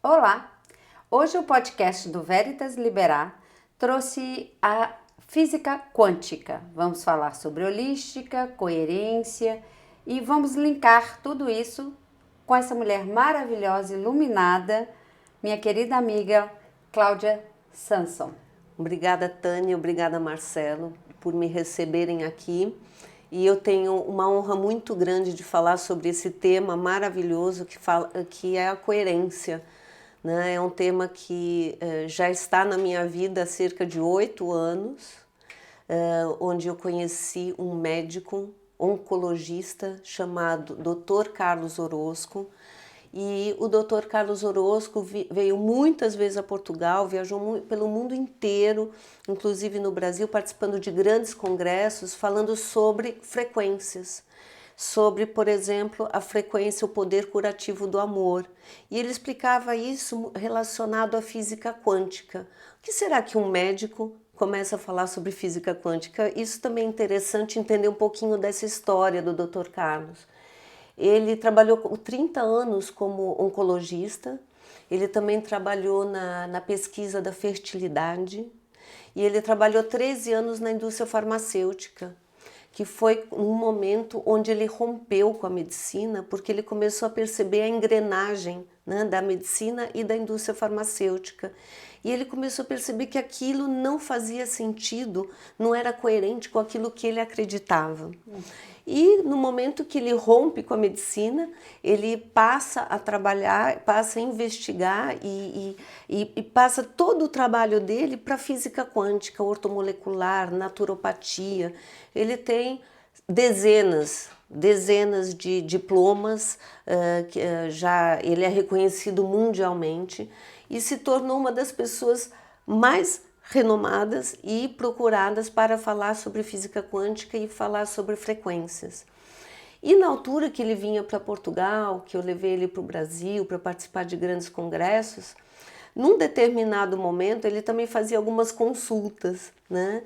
Olá! Hoje o podcast do Veritas Liberar trouxe a física quântica. Vamos falar sobre holística, coerência e vamos linkar tudo isso com essa mulher maravilhosa, iluminada, minha querida amiga Cláudia Sanson. Obrigada, Tânia, obrigada, Marcelo, por me receberem aqui. E eu tenho uma honra muito grande de falar sobre esse tema maravilhoso que é a coerência. Né? É um tema que já está na minha vida há cerca de 8 anos, onde eu conheci um médico oncologista chamado Dr. Carlos Orozco. E o Dr. Carlos Orozco veio muitas vezes a Portugal, viajou pelo mundo inteiro, inclusive no Brasil, participando de grandes congressos, falando sobre frequências. Sobre, por exemplo, a frequência, o poder curativo do amor. E ele explicava isso relacionado à física quântica. O que será que um médico começa a falar sobre física quântica? Isso também é interessante entender um pouquinho dessa história do Dr. Carlos. Ele trabalhou 30 anos como oncologista, ele também trabalhou na pesquisa da fertilidade e ele trabalhou 13 anos na indústria farmacêutica, que foi um momento onde ele rompeu com a medicina, porque ele começou a perceber a engrenagem, né, da medicina e da indústria farmacêutica. E ele começou a perceber que aquilo não fazia sentido, não era coerente com aquilo que ele acreditava. E no momento que ele rompe com a medicina, ele passa a trabalhar, passa a investigar e passa todo o trabalho dele para a física quântica, ortomolecular, naturopatia. Ele tem dezenas de diplomas, ele é reconhecido mundialmente e se tornou uma das pessoas mais renomadas e procuradas para falar sobre física quântica e falar sobre frequências. E na altura que ele vinha para Portugal, que eu levei ele para o Brasil para participar de grandes congressos, num determinado momento ele também fazia algumas consultas, né?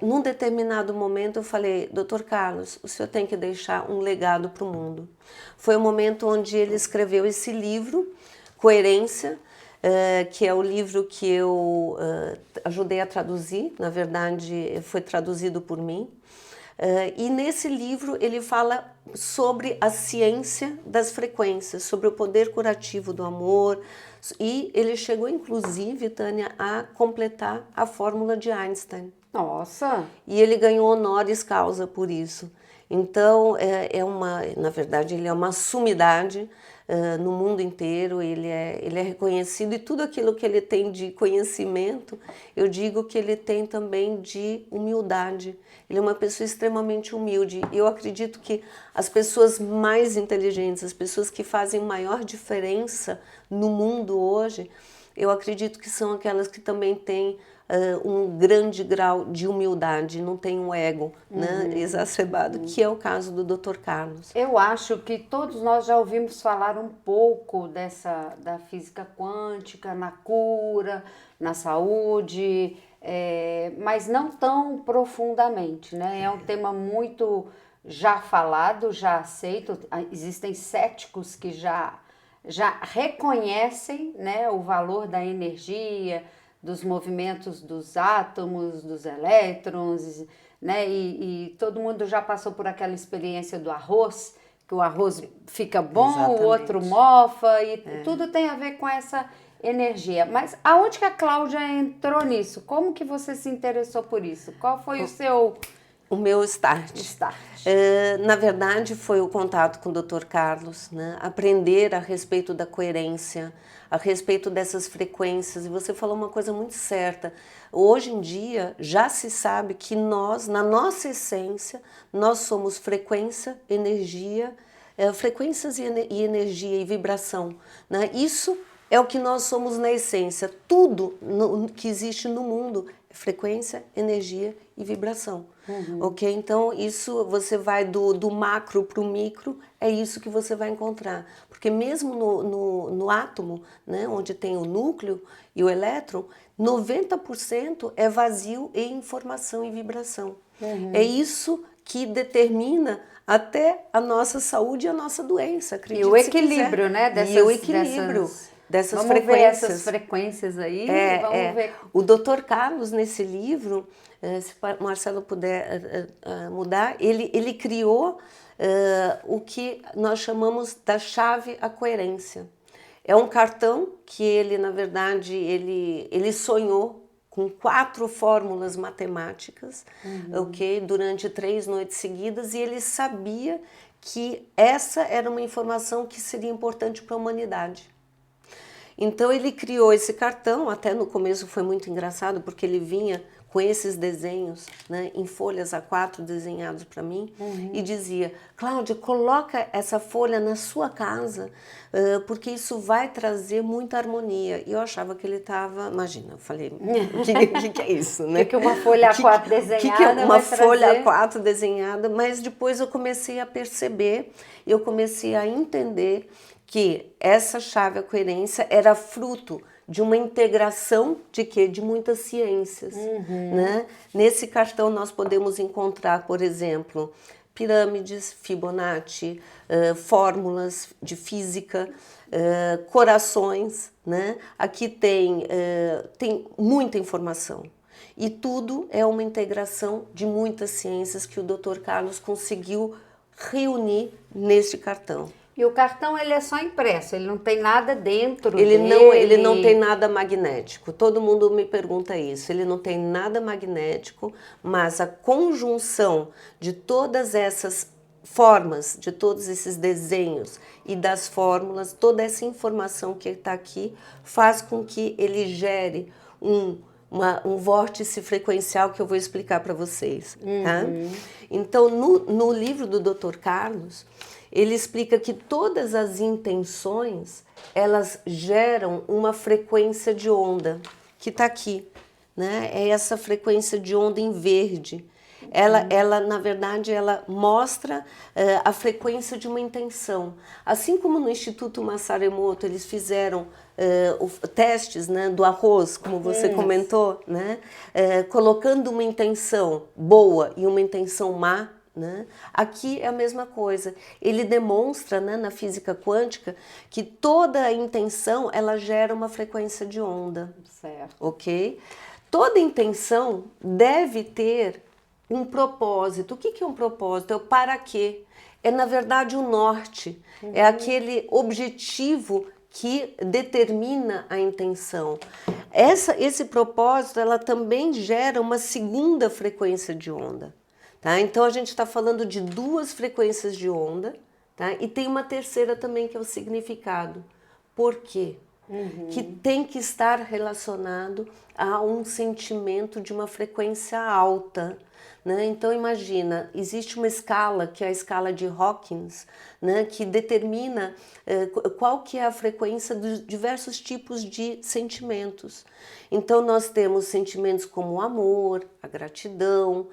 Num determinado momento eu falei, Dr. Carlos, o senhor tem que deixar um legado para o mundo. Foi o momento onde ele escreveu esse livro, Coerência, que é o livro que eu ajudei a traduzir, na verdade foi traduzido por mim. E nesse livro ele fala sobre a ciência das frequências, sobre o poder curativo do amor, e ele chegou inclusive, Tânia, a completar a fórmula de Einstein. Nossa! E ele ganhou honoris causa por isso. Então, na verdade, ele é uma sumidade no mundo inteiro, ele é reconhecido e tudo aquilo que ele tem de conhecimento, eu digo que ele tem também de humildade. Ele é uma pessoa extremamente humilde. Eu acredito que as pessoas mais inteligentes, as pessoas que fazem maior diferença no mundo hoje, eu acredito que são aquelas que também têm um grande grau de humildade, não tem um ego, né, exacerbado, que é o caso do Dr. Carlos. Eu acho que todos nós já ouvimos falar um pouco da física quântica na cura, na saúde, mas não tão profundamente, né? É um tema muito já falado, já aceito. Existem céticos que já reconhecem, né, o valor da energia, dos movimentos dos átomos, dos elétrons, né? E todo mundo já passou por aquela experiência do arroz, que o arroz fica bom, Exatamente. O outro mofa, e tudo tem a ver com essa energia. Mas aonde que a Cláudia entrou nisso? Como que você se interessou por isso? Qual foi o meu start? Na verdade, foi o contato com o Dr. Carlos, né? Aprender a respeito da coerência, a respeito dessas frequências. E você falou uma coisa muito certa. Hoje em dia, já se sabe que nós, na nossa essência, nós somos frequência, energia, frequências e energia e vibração, né? Isso é o que nós somos na essência. Tudo que existe no mundo é frequência, energia e vibração. Ok? Então, isso você vai do macro para o micro, é isso que você vai encontrar. Porque mesmo no átomo, né, onde tem o núcleo e o elétron, 90% é vazio em informação e vibração. É isso que determina até a nossa saúde e a nossa doença, acredite E o equilíbrio, se né? E o equilíbrio. dessas vamos frequências. Ver essas frequências aí, vamos ver. O Dr. Carlos, nesse livro, se o Marcelo puder mudar, ele criou o que nós chamamos da chave à coerência. É um cartão que ele, na verdade, ele sonhou com 4 fórmulas matemáticas, durante 3 noites seguidas, e ele sabia que essa era uma informação que seria importante para a humanidade. Então ele criou esse cartão, até no começo foi muito engraçado, porque ele vinha com esses desenhos, né, em folhas A4 desenhados para mim, e dizia: Cláudia, coloca essa folha na sua casa, porque isso vai trazer muita harmonia. E eu achava que ele estava, imagina, eu falei, o que é isso, né? O que uma folha A4 desenhada que é uma vai folha trazer? A4 desenhada, mas depois eu comecei a perceber, eu comecei a entender que essa chave à coerência era fruto de uma integração de quê? De muitas ciências. Né? Nesse cartão nós podemos encontrar, por exemplo, pirâmides, Fibonacci, fórmulas de física, corações. Né? Aqui tem muita informação. E tudo é uma integração de muitas ciências que o Dr. Carlos conseguiu reunir neste cartão. E o cartão ele é só impresso, ele não tem nada dentro ele dele. Ele não tem nada magnético. Todo mundo me pergunta isso. Ele não tem nada magnético, mas a conjunção de todas essas formas, de todos esses desenhos e das fórmulas, toda essa informação que está aqui, faz com que ele gere um vórtice frequencial que eu vou explicar para vocês. Tá? Então, no livro do Dr. Carlos, ele explica que todas as intenções, elas geram uma frequência de onda, que está aqui, né? É essa frequência de onda em verde. Ela, na verdade, ela mostra a frequência de uma intenção. Assim como no Instituto Masaru Emoto, eles fizeram testes, né, do arroz, como você comentou, né? Colocando uma intenção boa e uma intenção má, né? Aqui é a mesma coisa. Ele demonstra, né, na física quântica que toda a intenção ela gera uma frequência de onda. Certo. Ok? Toda intenção deve ter um propósito. O que é um propósito? É o para quê. É, na verdade, o norte. É aquele objetivo que determina a intenção. Esse propósito ela também gera uma segunda frequência de onda. Tá? Então, a gente está falando de 2 frequências de onda, tá? E tem uma terceira também, que é o significado. Por quê? Que tem que estar relacionado a um sentimento de uma frequência alta. Né? Então, imagina, existe uma escala, que é a escala de Hawkins, né? Que determina qual que é a frequência dos diversos tipos de sentimentos. Então, nós temos sentimentos como o amor, a gratidão.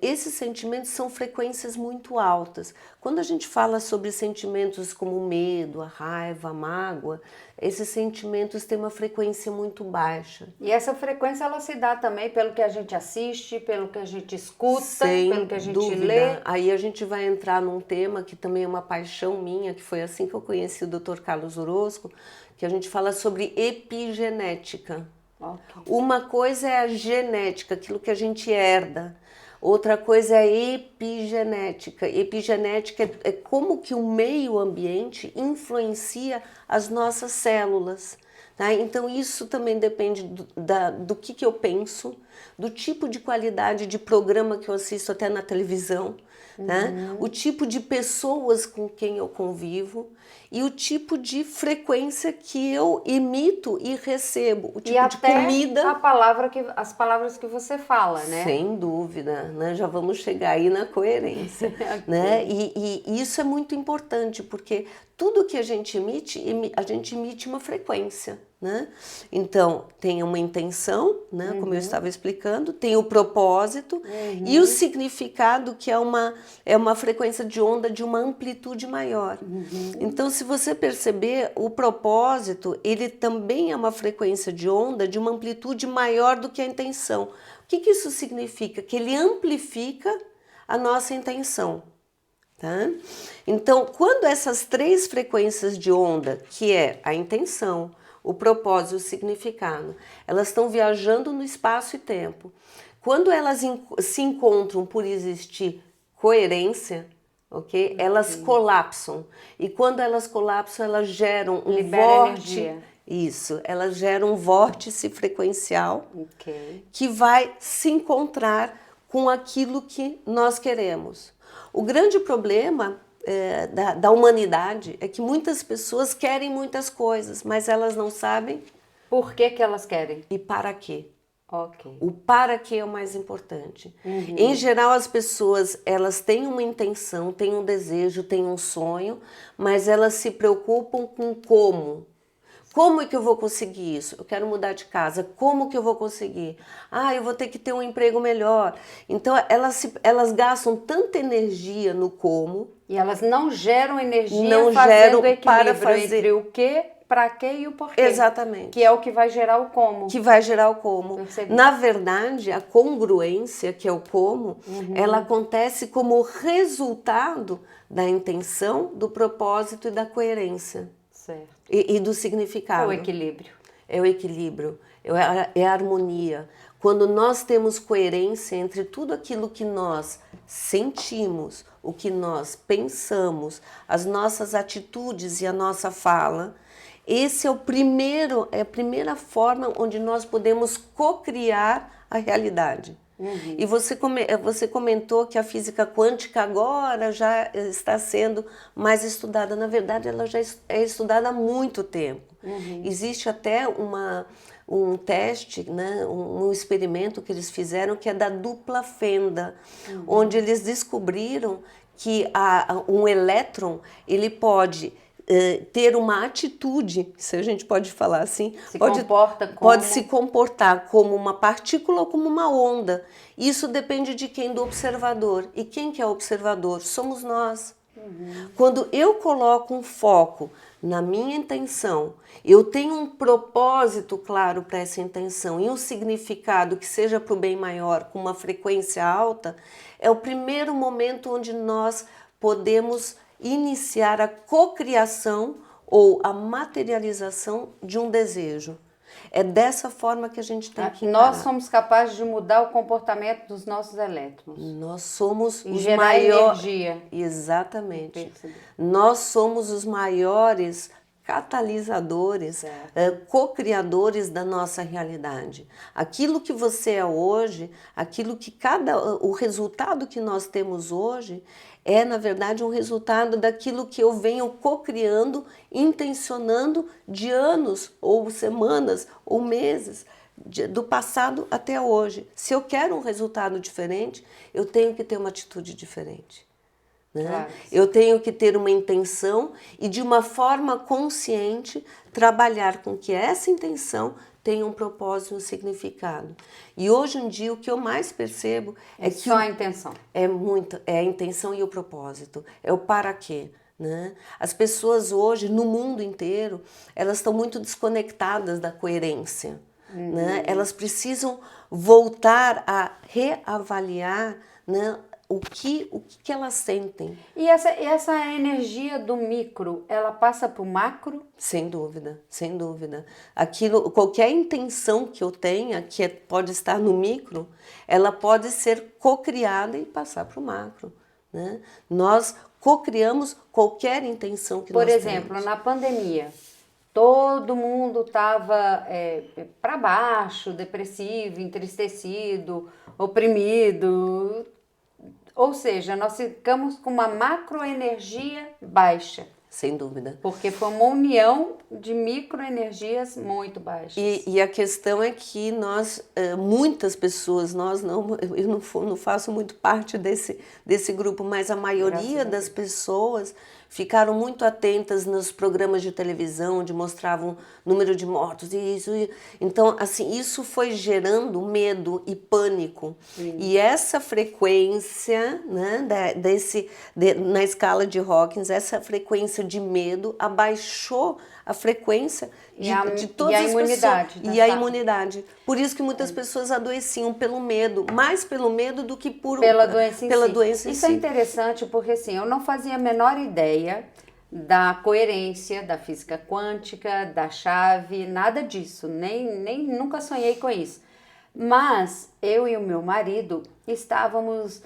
Esses sentimentos são frequências muito altas. Quando a gente fala sobre sentimentos como o medo, a raiva, a mágoa, esses sentimentos têm uma frequência muito baixa. E essa frequência ela se dá também pelo que a gente assiste, pelo que a gente escuta, Sem pelo que a gente dúvida. lê. Aí a gente vai entrar num tema que também é uma paixão minha, que foi assim que eu conheci o Dr. Carlos Orozco, que a gente fala sobre epigenética. Okay. Uma coisa é a genética, aquilo que a gente herda. Outra coisa é a epigenética. Epigenética é como que o meio ambiente influencia as nossas células. Tá? Então isso também depende do que eu penso, do tipo de qualidade de programa que eu assisto até na televisão, né? O tipo de pessoas com quem eu convivo e o tipo de frequência que eu emito e recebo, o tipo e de até comida. As palavras que você fala, né? Sem dúvida, né? Já vamos chegar aí na coerência. Okay. Né? E isso é muito importante, porque tudo que a gente emite uma frequência. Né? Então, tem uma intenção, né? Como eu estava explicando, tem o propósito e o significado, que é uma frequência de onda de uma amplitude maior. Então, se você perceber, o propósito, ele também é uma frequência de onda de uma amplitude maior do que a intenção. O que isso significa? Que ele amplifica a nossa intenção. Tá? Então, quando essas 3 frequências de onda, que é a intenção, o propósito, o significado. Elas estão viajando no espaço e tempo. Quando elas se encontram por existir coerência, ok? Elas colapsam. E quando elas colapsam, elas geram um vórtice. Energia. Isso, elas geram um vórtice frequencial Ok. que vai se encontrar com aquilo que nós queremos. O grande problema da humanidade é que muitas pessoas querem muitas coisas, mas elas não sabem Por que que elas querem? e para quê. Ok. O para quê é o mais importante. Em geral, as pessoas, elas têm uma intenção, têm um desejo, têm um sonho, mas elas se preocupam com como. Como é que eu vou conseguir isso? Eu quero mudar de casa. Como que eu vou conseguir? Ah, eu vou ter que ter um emprego melhor. Então, elas gastam tanta energia no como. E elas não geram energia Não fazendo geram equilíbrio para fazer. entre o que, para quê e o porquê. Exatamente. Que é o que vai gerar o como. Que vai gerar o como. Percebi. Na verdade, a congruência, que é o como, ela acontece como resultado da intenção, do propósito e da coerência. Certo. E do É significado. o equilíbrio. É o equilíbrio, é a harmonia. Quando nós temos coerência entre tudo aquilo que nós sentimos, o que nós pensamos, as nossas atitudes e a nossa fala, esse é a primeira forma onde nós podemos co-criar a realidade. E você comentou que a física quântica agora já está sendo mais estudada. Na verdade, ela já é estudada há muito tempo. Existe até um teste, né, um experimento que eles fizeram que é da dupla fenda, onde eles descobriram que um elétron ele pode ter uma atitude, se a gente pode falar assim, pode se comportar como uma partícula ou como uma onda. Isso depende de quem? Do observador. E quem que é o observador? Somos nós. Quando eu coloco um foco na minha intenção, eu tenho um propósito claro para essa intenção e um significado que seja para o bem maior, com uma frequência alta, é o primeiro momento onde nós podemos iniciar a cocriação ou a materialização de um desejo. É dessa forma que a gente tem que encarar. Nós somos capazes de mudar o comportamento dos nossos elétrons. Nós somos E os gerar maiores. energia. Exatamente. Nós somos os maiores catalisadores, co-criadores da nossa realidade. Aquilo que você é hoje, o resultado que nós temos hoje é, na verdade, um resultado daquilo que eu venho co-criando, intencionando de anos, ou semanas, ou meses, do passado até hoje. Se eu quero um resultado diferente, eu tenho que ter uma atitude diferente. Né? Claro. Eu tenho que ter uma intenção e, de uma forma consciente, trabalhar com que essa intenção tenha um propósito e um significado. E hoje em dia o que eu mais percebo é que só a intenção. É a intenção e o propósito, é o para quê. Né? As pessoas hoje, no mundo inteiro, elas estão muito desconectadas da coerência. Né? Elas precisam voltar a reavaliar, né, o que elas sentem. E essa energia do micro, ela passa para o macro? Sem dúvida, sem dúvida. Qualquer intenção que eu tenha, que pode estar no micro, ela pode ser cocriada e passar para o macro. Né? Nós cocriamos qualquer intenção que nós temos. Por exemplo, na pandemia, todo mundo estava para baixo, depressivo, entristecido, oprimido. Ou seja, nós ficamos com uma macroenergia baixa. Sem dúvida. Porque foi uma união de microenergias muito baixas. E a questão é que muitas pessoas, eu não faço muito parte desse grupo, mas a maioria das pessoas ficaram muito atentas nos programas de televisão, onde mostravam número de mortos e isso. Então, assim, isso foi gerando medo e pânico. E essa frequência, né, na escala de Hawkins, essa frequência de medo abaixou a frequência de todas as pessoas. E a imunidade. Por isso que muitas pessoas adoeciam pelo medo, mais pelo medo do que pela doença em si. Isso é interessante porque assim, eu não fazia a menor ideia da coerência, da física quântica, da chave, nada disso, nem nunca sonhei com isso. Mas eu e o meu marido estávamos,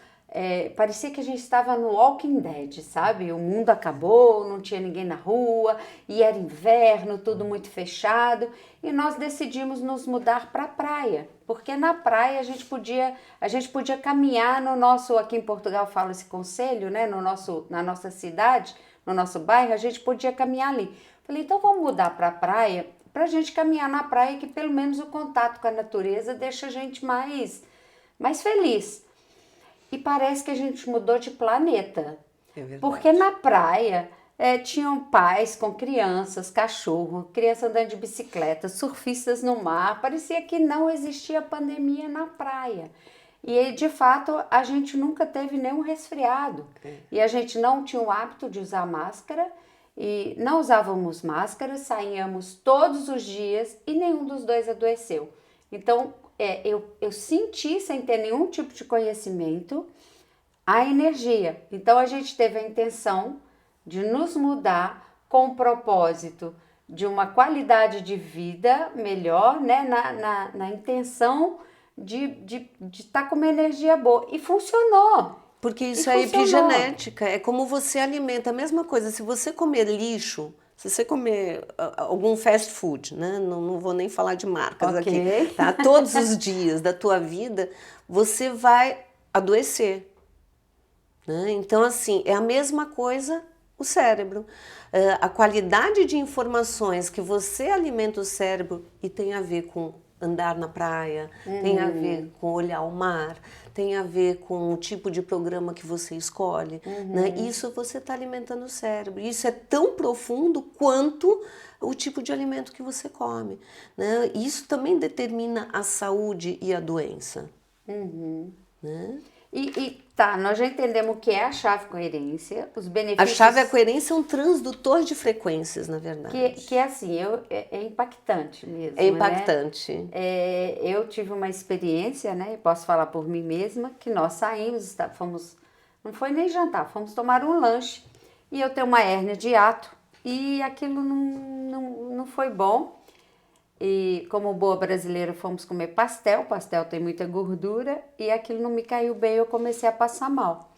parecia que a gente estava no Walking Dead, sabe? O mundo acabou, não tinha ninguém na rua, e era inverno, tudo muito fechado, e nós decidimos nos mudar para a praia, porque na praia a gente podia caminhar no nosso, aqui em Portugal fala esse conselho, né? Na nossa cidade, no nosso bairro, a gente podia caminhar ali. Falei, então vamos mudar para a praia, para a gente caminhar na praia, que pelo menos o contato com a natureza deixa a gente mais feliz. E parece que a gente mudou de planeta. É verdade. Porque na praia tinham pais com crianças, cachorro, criança andando de bicicleta, surfistas no mar. Parecia que não existia pandemia na praia. E de fato a gente nunca teve nenhum resfriado. E a gente não tinha o hábito de usar máscara. E não usávamos máscara, saíamos todos os dias e nenhum dos dois adoeceu. Então, eu senti, sem ter nenhum tipo de conhecimento, a energia. Então, a gente teve a intenção de nos mudar com o propósito de uma qualidade de vida melhor, né? Na intenção de estar com uma energia boa. E funcionou. Porque isso é epigenética, é como você alimenta. A mesma coisa, se você comer lixo, se você comer algum fast food, né? Não vou nem falar de marcas aqui, tá? Todos os dias da tua vida, você vai adoecer. Né? Então, assim, é a mesma coisa o cérebro. A qualidade de informações que você alimenta o cérebro e tem a ver com andar na praia, tem a ver com olhar o mar, tem a ver com o tipo de programa que você escolhe, né? Isso você está alimentando o cérebro. Isso é tão profundo quanto o tipo de alimento que você come, né? Isso também determina a saúde e a doença. Né? Tá, nós já entendemos o que é a chave coerência, os benefícios... A chave coerência é um transdutor de frequências, na verdade. Que é assim, é impactante mesmo, É impactante. Né? Eu tive uma experiência, né, posso falar por mim mesma, que nós saímos, fomos, não foi nem jantar, fomos tomar um lanche, e eu tenho uma hérnia de hiato, e aquilo não foi bom. E como boa brasileira fomos comer pastel tem muita gordura e aquilo não me caiu bem, eu comecei a passar mal.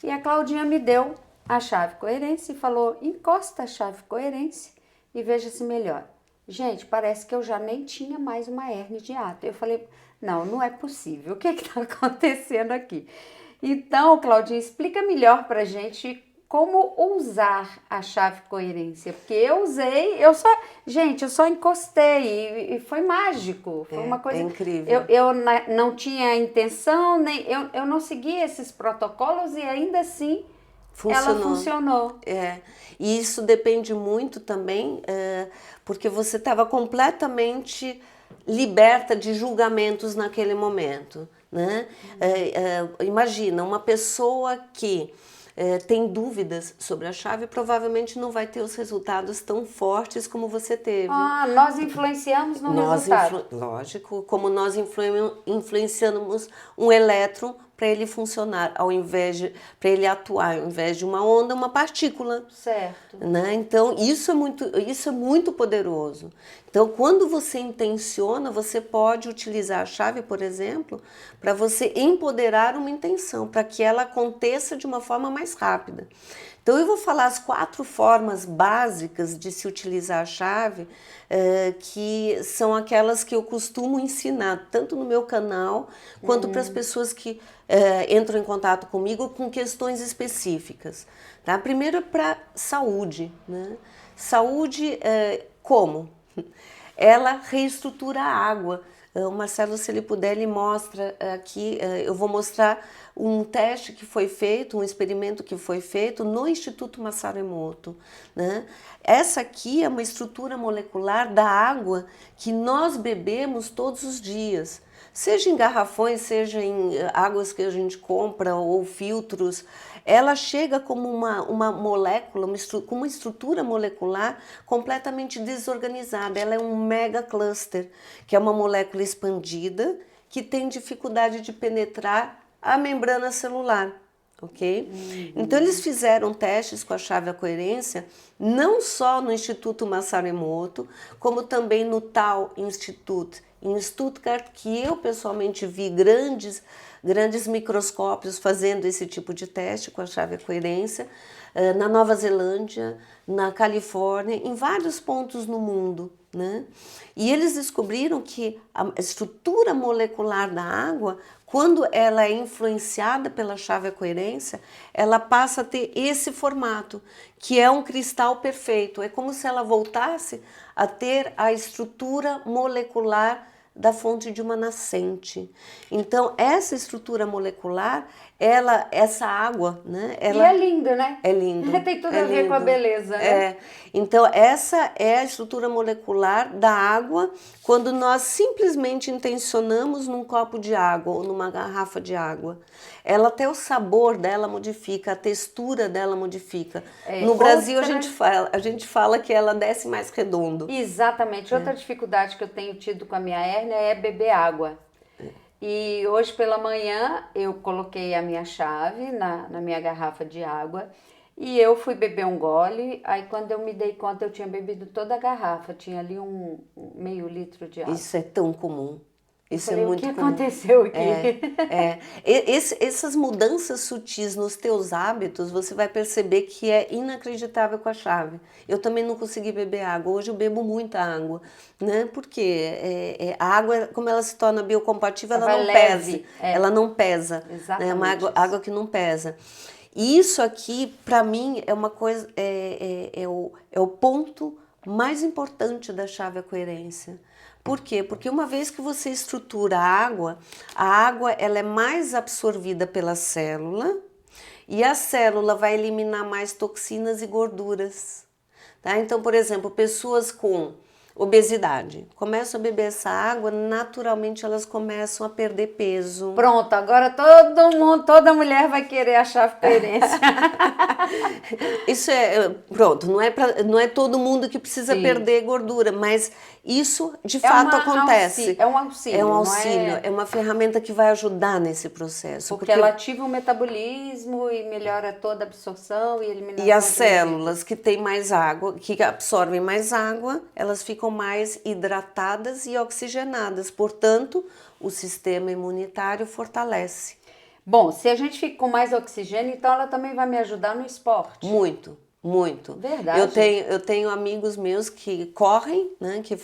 E a Claudinha me deu a chave coerência e falou, encosta a chave coerência e veja se melhora. Gente, parece que eu já nem tinha mais uma hérnia de hiato. Eu falei, não é possível, o que está acontecendo aqui? Então, Claudinha, explica melhor pra gente como usar a chave coerência, porque eu usei, eu só encostei e foi mágico, foi uma coisa incrível. Eu não tinha intenção, nem eu não segui esses protocolos e ainda assim ela funcionou. E isso depende muito também, porque você estava completamente liberta de julgamentos naquele momento, né? Imagina, uma pessoa que tem dúvidas sobre a chave, provavelmente não vai ter os resultados tão fortes como você teve. Nós influenciamos no resultado. Lógico, como nós influenciamos um elétron para ele funcionar, para ele atuar, ao invés de uma onda, uma partícula. Certo. Né? Então, isso é muito poderoso. Então, quando você intenciona, você pode utilizar a chave, por exemplo, para você empoderar uma intenção, para que ela aconteça de uma forma mais rápida. Então, eu vou falar as 4 formas básicas de se utilizar a chave, que são aquelas que eu costumo ensinar, tanto no meu canal, quanto para as pessoas que entram em contato comigo com questões específicas. Tá? Primeiro é para saúde. Né? Saúde, como? Ela reestrutura a água. O Marcelo, se ele puder, ele mostra aqui, eu vou mostrar um teste que foi feito, um experimento que foi feito no Instituto Masaru Emoto. Né? Essa aqui é uma estrutura molecular da água que nós bebemos todos os dias. Seja em garrafões, seja em águas que a gente compra ou filtros, ela chega como uma molécula, com uma estrutura molecular completamente desorganizada. Ela é um mega cluster, que é uma molécula expandida que tem dificuldade de penetrar a membrana celular. ok? Então eles fizeram testes com a chave à coerência, não só no Instituto Masaru Emoto, como também no Tao Institute em Stuttgart, que eu pessoalmente vi grandes microscópios fazendo esse tipo de teste com a chave à coerência, na Nova Zelândia, na Califórnia, em vários pontos no mundo, né? E eles descobriram que a estrutura molecular da água, quando ela é influenciada pela chave à coerência, ela passa a ter esse formato, que é um cristal perfeito. É como se ela voltasse a ter a estrutura molecular da fonte de uma nascente. Então, essa estrutura molecular, essa água, né? E é lindo, né? É lindo. Tem tudo a ver com a beleza, né? É. Então, essa é a estrutura molecular da água quando nós simplesmente intencionamos num copo de água ou numa garrafa de água. Ela até o sabor dela modifica, a textura dela modifica. No Brasil, a gente fala que ela desce mais redondo. Exatamente. Outra dificuldade que eu tenho tido com a minha hérnia é beber água. E hoje pela manhã eu coloquei a minha chave na minha garrafa de água e eu fui beber um gole. Aí quando eu me dei conta eu tinha bebido toda a garrafa, tinha ali um meio litro de água. Isso é tão comum. Isso falei, é muito comum. O que comum. aconteceu aqui? Essas mudanças sutis nos teus hábitos, você vai perceber que é inacreditável com a chave. Eu também não consegui beber água. Hoje eu bebo muita água, né? Porque a água, como ela se torna biocompatível, ela não pesa. Ela não pesa. Exatamente. É uma água que não pesa. E isso aqui, para mim, é uma coisa, é o ponto mais importante da chave à coerência. Por quê? Porque uma vez que você estrutura a água ela é mais absorvida pela célula e a célula vai eliminar mais toxinas e gorduras. Tá? Então, por exemplo, pessoas com obesidade começam a beber essa água, naturalmente elas começam a perder peso. Pronto, agora toda mulher vai querer a chave coerência. Isso pronto, não é todo mundo que precisa perder gordura, mas isso de fato acontece. É um auxílio. É um auxílio, é uma ferramenta que vai ajudar nesse processo. Porque ela ativa o metabolismo e melhora toda a absorção e eliminação. E as células que têm mais água, que absorvem mais água, elas ficam mais hidratadas e oxigenadas. Portanto, o sistema imunitário fortalece. Bom, se a gente fica com mais oxigênio, então ela também vai me ajudar no esporte. Muito. Muito. Verdade. Eu tenho amigos meus que correm, né, que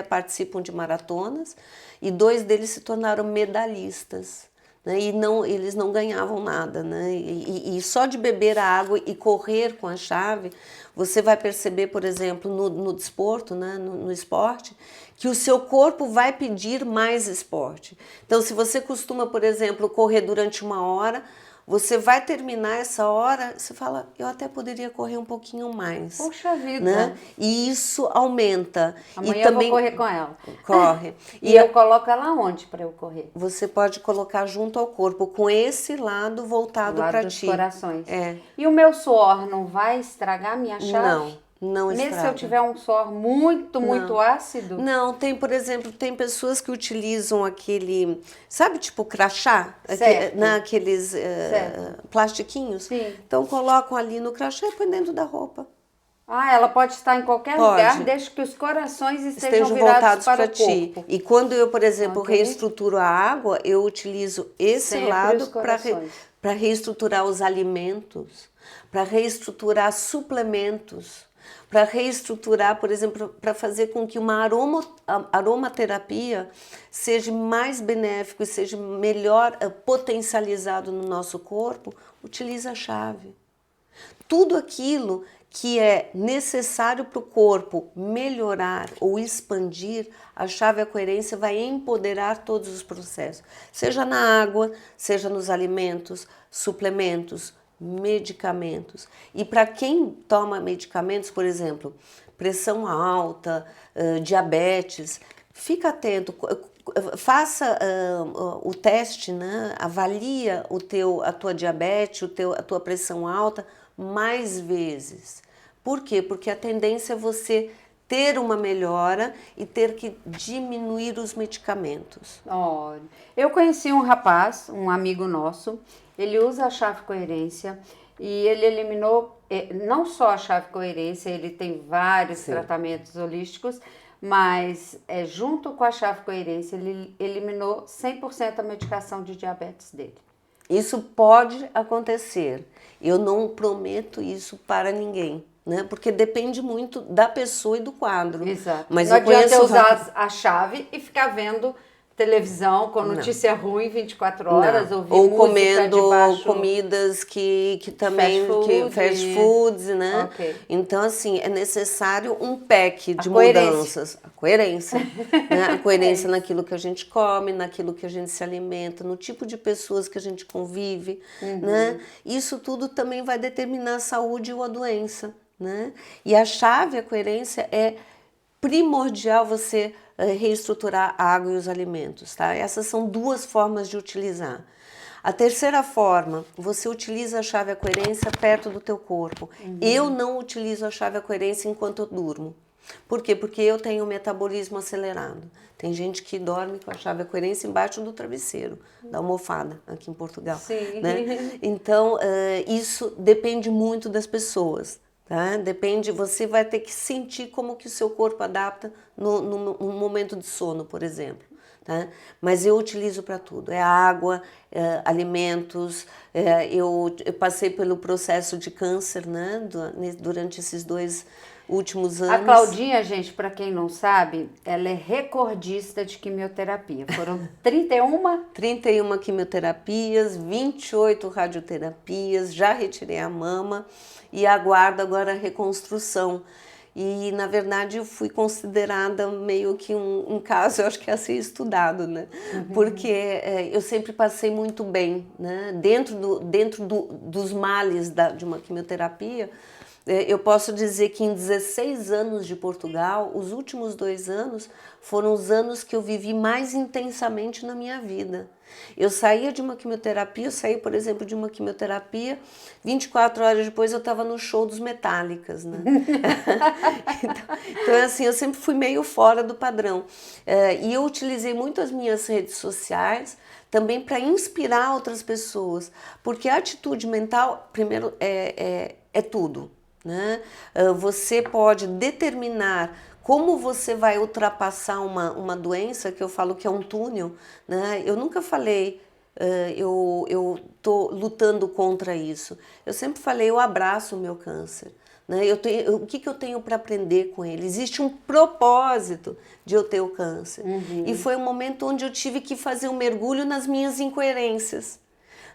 participam de maratonas, e 2 deles se tornaram medalhistas, né, e eles não ganhavam nada, né, e só de beber a água e correr com a chave, você vai perceber, por exemplo, no desporto, né, no esporte, que o seu corpo vai pedir mais esporte. Então, se você costuma, por exemplo, correr durante 1 hora, você vai terminar essa hora, você fala, eu até poderia correr um pouquinho mais. Puxa vida! Né? E isso aumenta. Amanhã eu vou correr com ela. Corre. E eu coloco ela onde para eu correr? Você pode colocar junto ao corpo, com esse lado voltado para ti. Corações. É. E o meu suor não vai estragar a minha chave? Não estraga. Mesmo se eu tiver um suor muito ácido? Não, por exemplo, tem pessoas que utilizam aquele, sabe, tipo crachá? Naqueles plastiquinhos? Sim. Então colocam ali no crachá e põem dentro da roupa. Ah, ela pode estar em qualquer lugar, desde que os corações estejam voltados para ti. Corpo. E quando eu, por exemplo, reestruturo a água, eu utilizo esse lado para reestruturar os alimentos, para reestruturar suplementos, para reestruturar, por exemplo, para fazer com que uma aromaterapia seja mais benéfico e seja melhor potencializado no nosso corpo, utiliza a chave. Tudo aquilo que é necessário para o corpo melhorar ou expandir, a chave à coerência vai empoderar todos os processos. Seja na água, seja nos alimentos, suplementos, medicamentos. E para quem toma medicamentos, por exemplo, pressão alta, diabetes, fica atento, faça o teste, né? Avalia a tua diabetes, a tua pressão alta mais vezes. Por quê? Porque a tendência é você ter uma melhora e ter que diminuir os medicamentos. Olha, eu conheci um rapaz, um amigo nosso, ele usa a chave coerência e ele eliminou não só a chave coerência, ele tem vários tratamentos holísticos, mas junto com a chave coerência ele eliminou 100% a medicação de diabetes dele. Isso pode acontecer, eu não prometo isso para ninguém. Né? Porque depende muito da pessoa e do quadro. Exato. Mas não eu adianta conheço usar a chave e ficar vendo televisão com notícia ruim 24 horas, ouvir ou música comendo debaixo... comidas que também fast foods, né? Okay. Então assim, é necessário um pack de mudanças, a coerência, né? A coerência naquilo que a gente come, naquilo que a gente se alimenta, no tipo de pessoas que a gente convive, né? Isso tudo também vai determinar a saúde ou a doença, né? E a chave, a coerência é primordial você reestruturar a água e os alimentos, tá? Essas são duas formas de utilizar. A terceira forma, você utiliza a chave a coerência perto do teu corpo. Eu não utilizo a chave a coerência enquanto eu durmo. Por quê? Porque eu tenho um metabolismo acelerado. Tem gente que dorme com a chave a coerência embaixo do travesseiro, da almofada, aqui em Portugal. Sim. Né? Então, isso depende muito das pessoas. Tá? Depende, você vai ter que sentir como que o seu corpo adapta no momento de sono, por exemplo. Tá? Mas eu utilizo para tudo, é água, alimentos, eu passei pelo processo de câncer, né? Durante esses 2 últimos anos. A Claudinha, gente, para quem não sabe, ela é recordista de quimioterapia. Foram 31 quimioterapias, 28 radioterapias, já retirei a mama e aguardo agora a reconstrução. E, na verdade, eu fui considerada meio que um caso, eu acho que é a ser estudado, né? Porque eu sempre passei muito bem, né? Dentro dos males de uma quimioterapia, eu posso dizer que em 16 anos de Portugal, os últimos 2 anos foram os anos que eu vivi mais intensamente na minha vida. Eu saía de uma quimioterapia, por exemplo, de uma quimioterapia, 24 horas depois eu estava no show dos Metallicas, né? Então, assim, eu sempre fui meio fora do padrão. E eu utilizei muito as minhas redes sociais também para inspirar outras pessoas, porque a atitude mental, primeiro, é tudo. Né? Você pode determinar como você vai ultrapassar uma doença, que eu falo que é um túnel, né? Eu nunca falei, eu estou lutando contra isso. Eu sempre falei, eu abraço o meu câncer. Né? O que eu tenho para aprender com ele? Existe um propósito de eu ter o câncer. E foi um momento onde eu tive que fazer um mergulho nas minhas incoerências.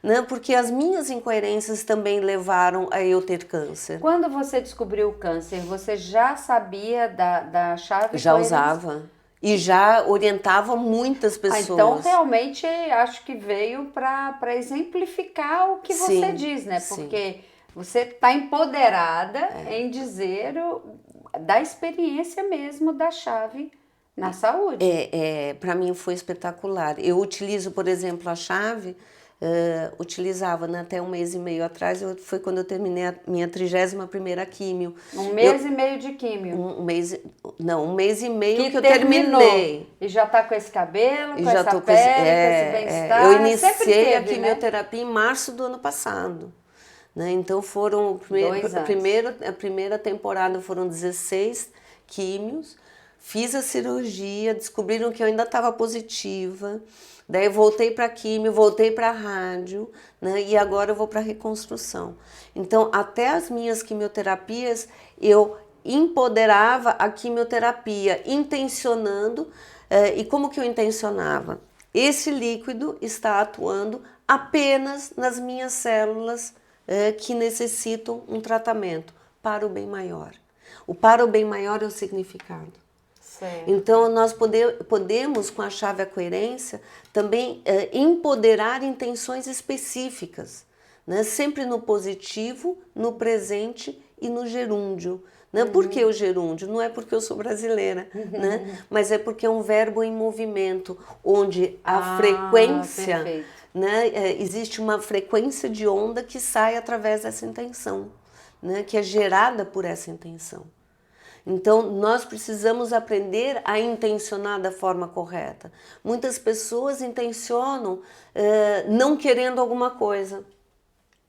Né? Porque as minhas incoerências também levaram a eu ter câncer. Quando você descobriu o câncer, você já sabia da chave? Já usava. E já orientava muitas pessoas. Então, realmente, acho que veio para exemplificar o que você diz, né? Porque você está empoderada em dizer da experiência mesmo da chave na saúde. Para mim foi espetacular. Eu utilizo, por exemplo, a chave... utilizava, né, até 1 mês e meio atrás, foi quando eu terminei a minha 31ª químio. 1 mês e meio de químio? 1 mês e meio que eu terminei. E já tá com esse cabelo, com já essa tô pele, com esse bem-estar? Eu iniciei a teve, quimioterapia em março do ano passado. Né? Então foram, a primeira temporada foram 16 químios, fiz a cirurgia, descobriram que eu ainda estava positiva. Daí eu voltei para a químio, voltei para a rádio, né? E agora eu vou para a reconstrução. Então, até as minhas quimioterapias, eu empoderava a quimioterapia, intencionando. E como que eu intencionava? Esse líquido está atuando apenas nas minhas células que necessitam um tratamento para o bem maior. O para o bem maior é o significado. Certo. Então, nós podemos, com a chave a coerência, também empoderar intenções específicas, né? Sempre no positivo, no presente e no gerúndio. Né? Por que o gerúndio? Não é porque eu sou brasileira, né? Mas é porque é um verbo em movimento, onde a frequência, né? Existe uma frequência de onda que sai através dessa intenção, né? Que é gerada por essa intenção. Então, nós precisamos aprender a intencionar da forma correta. Muitas pessoas intencionam não querendo alguma coisa.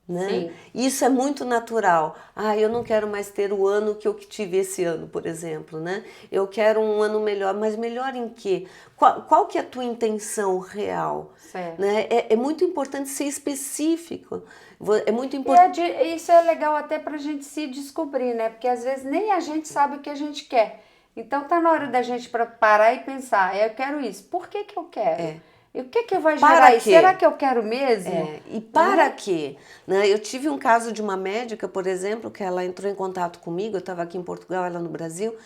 Né? Sim. Isso é muito natural. Eu não quero mais ter o ano que eu tive esse ano, por exemplo, né? Eu quero um ano melhor, mas melhor em quê? Qual que é a tua intenção real? Certo. Né? É muito importante ser específico. É muito importante. Isso é legal até para a gente se descobrir, né? Porque às vezes nem a gente sabe o que a gente quer. Então tá na hora da gente parar e pensar, eu quero isso. Por que que eu quero? E o que vai gerar isso? Será que eu quero mesmo? E para quê? Né? Eu tive um caso de uma médica, por exemplo, que ela entrou em contato comigo, eu estava aqui em Portugal, ela no Brasil,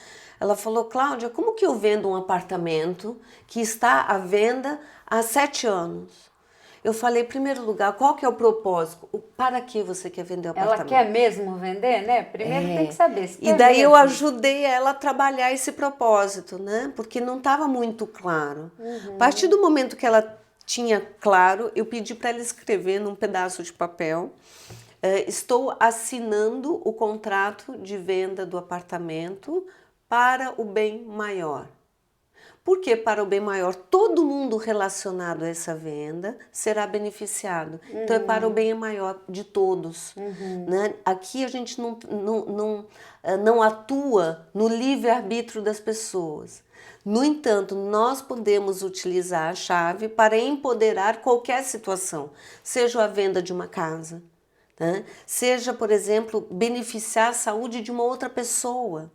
ela falou, Cláudia, como que eu vendo um apartamento que está à venda há 7 anos? Eu falei, em primeiro lugar, qual que é o propósito? Para que você quer vender o apartamento? Ela quer mesmo vender, né? Primeiro tem que saber se quer E daí mesmo. eu ajudei ela a trabalhar esse propósito, né? Porque não estava muito claro. A partir do momento que ela tinha claro, eu pedi para ela escrever num pedaço de papel. Estou assinando o contrato de venda do apartamento para o bem maior. Por que para o bem maior? Todo mundo relacionado a essa venda será beneficiado. Então é para o bem maior de todos. Né? Aqui a gente não atua no livre-arbítrio das pessoas. No entanto, nós podemos utilizar a chave para empoderar qualquer situação, seja a venda de uma casa, né? Seja, por exemplo, beneficiar a saúde de uma outra pessoa.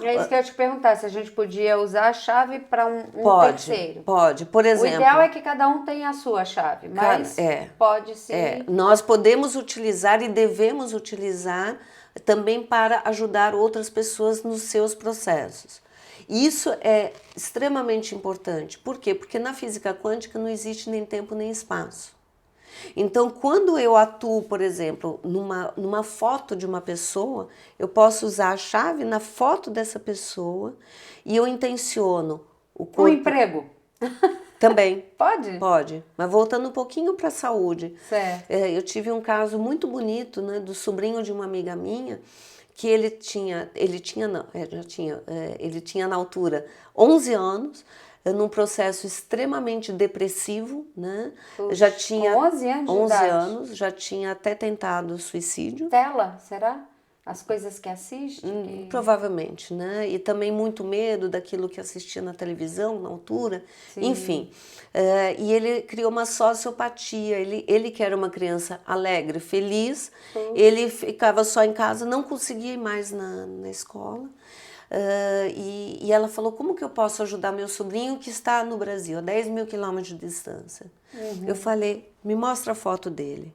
É isso que eu ia te perguntar, se a gente podia usar a chave para um terceiro. Pode. Por exemplo, o ideal é que cada um tenha a sua chave, mas pode sim. Nós podemos utilizar e devemos utilizar também para ajudar outras pessoas nos seus processos. Isso é extremamente importante. Por quê? Porque na física quântica não existe nem tempo nem espaço. Então, quando eu atuo, por exemplo, numa foto de uma pessoa, eu posso usar a chave na foto dessa pessoa e eu intenciono o corpo... Um emprego? Também. Pode? Pode. Mas voltando um pouquinho para a saúde. Certo. Eu tive um caso muito bonito, né, do sobrinho de uma amiga minha, que ele tinha na altura 11 anos, num processo extremamente depressivo, né? Puxa, Já tinha 11 anos de 11 idade. anos, já tinha até tentado suicídio. Tela, será? As coisas que assiste? Provavelmente, né? E também muito medo daquilo que assistia na televisão na altura. Sim. Enfim, e ele criou uma sociopatia. Ele que era uma criança alegre, feliz, ele ficava só em casa, não conseguia ir mais na escola. E ela falou, como que eu posso ajudar meu sobrinho que está no Brasil, a 10 mil quilômetros de distância? Eu falei, me mostra a foto dele.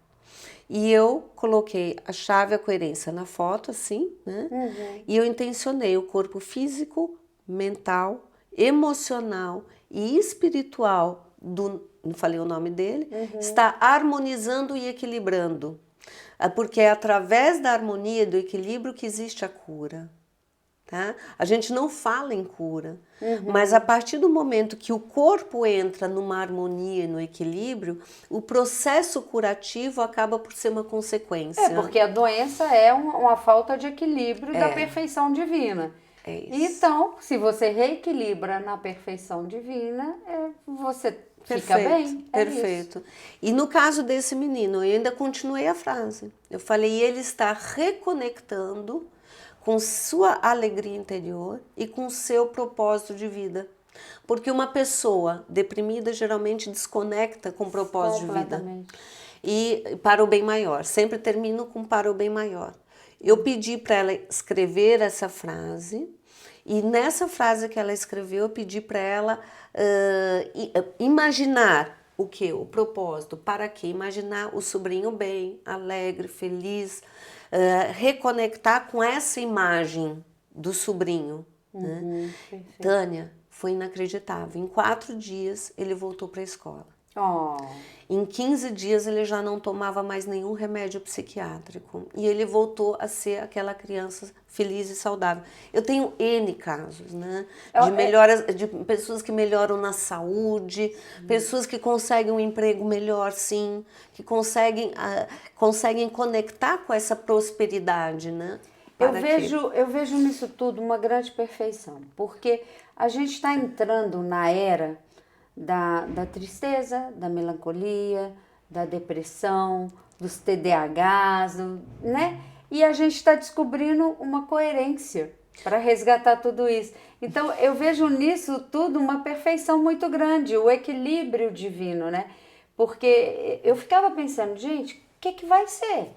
E eu coloquei a chave, a coerência na foto, assim, né? E eu intencionei o corpo físico, mental, emocional e espiritual não falei o nome dele, está harmonizando e equilibrando. Porque é através da harmonia e do equilíbrio que existe a cura. Tá? A gente não fala em cura, mas a partir do momento que o corpo entra numa harmonia e no equilíbrio, o processo curativo acaba por ser uma consequência. Porque a doença é uma falta de equilíbrio da perfeição divina. É isso. Então, se você reequilibra na perfeição divina, você fica bem. Perfeito. Isso. E no caso desse menino, eu ainda continuei a frase. Eu falei, ele está reconectando com sua alegria interior e com seu propósito de vida. Porque uma pessoa deprimida geralmente desconecta com o propósito de vida. E para o bem maior. Sempre termino com para o bem maior. Eu pedi para ela escrever essa frase e nessa frase que ela escreveu eu pedi para ela imaginar o que? O propósito. Para quê? Imaginar o sobrinho bem, alegre, feliz, reconectar com essa imagem do sobrinho. Né? Tânia, foi inacreditável. Em 4 dias ele voltou para a escola. Em 15 dias ele já não tomava mais nenhum remédio psiquiátrico e ele voltou a ser aquela criança feliz e saudável. Eu tenho N casos, né? De pessoas que melhoram na saúde, pessoas que conseguem um emprego melhor, sim, que conseguem conectar com essa prosperidade, né? Eu vejo nisso tudo uma grande perfeição, porque a gente está entrando na era da tristeza, da melancolia, da depressão, dos TDAHs, né? E a gente está descobrindo uma coerência para resgatar tudo isso. Então, eu vejo nisso tudo uma perfeição muito grande, o equilíbrio divino, né? Porque eu ficava pensando, gente, o que vai ser?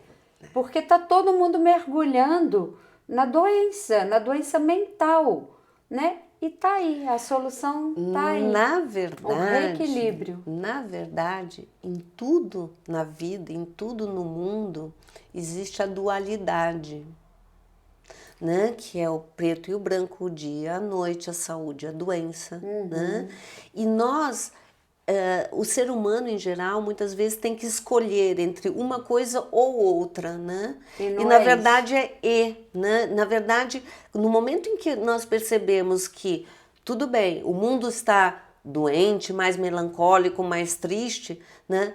Porque tá todo mundo mergulhando na doença mental, né? E tá aí, a solução tá aí. Na verdade, o reequilíbrio. Na verdade, em tudo na vida, em tudo no mundo, existe a dualidade, né? Que é o preto e o branco, o dia, a noite, a saúde, a doença, né? E nós, o ser humano em geral, muitas vezes tem que escolher entre uma coisa ou outra, né? E na verdade né? Na verdade, no momento em que nós percebemos que tudo bem, o mundo está doente, mais melancólico, mais triste, né?